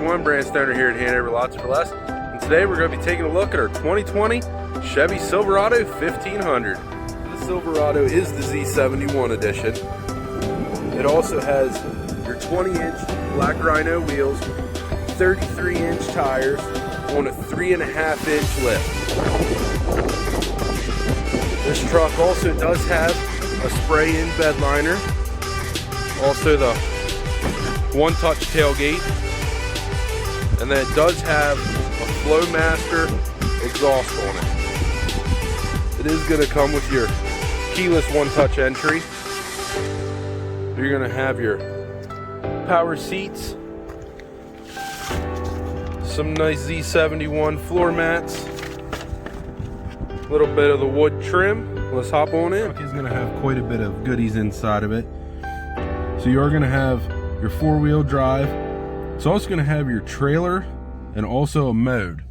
Z71, brand owner here at Hanover, Lots for Less. And today we're going to be taking a look at our 2020 Chevy Silverado 1500. The Silverado is the Z71 edition. It also has your 20-inch black Rhino wheels, 33-inch tires on a 3.5-inch lift. This truck also does have a spray-in bed liner, also the one-touch tailgate, and then it does have a Flowmaster exhaust on it. It is going to come with your keyless one-touch entry. You're going to have your power seats, some nice Z71 floor mats, a little bit of the wood trim. Let's hop on in. The truck is going to have quite a bit of goodies inside of it. So you are going to have your four-wheel drive. It's also going to have your trailer and also a mode.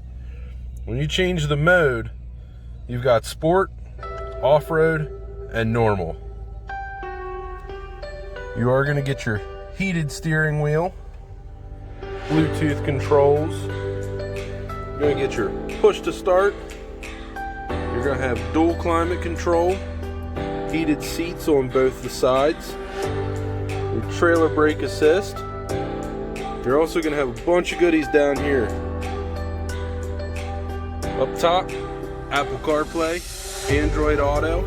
When you change the mode, you've got sport, off-road, and normal. You are going to get your heated steering wheel, Bluetooth controls. You're going to get your push to start. You're going to have dual climate control, heated seats on both the sides, your trailer brake assist. You're also going to have a bunch of goodies down here. Up top, Apple CarPlay, Android Auto.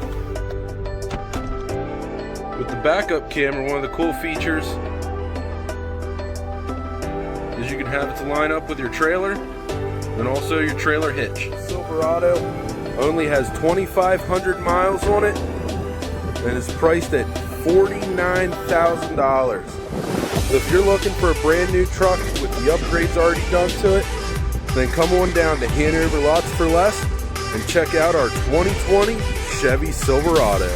With the backup camera, one of the cool features is you can have it to line up with your trailer and also your trailer hitch. Silverado only has 2,500 miles on it and is priced at $49,000. So if you're looking for a brand new truck with the upgrades already done to it, then come on down to Hanover Lots for Less and check out our 2020 Chevy Silverado.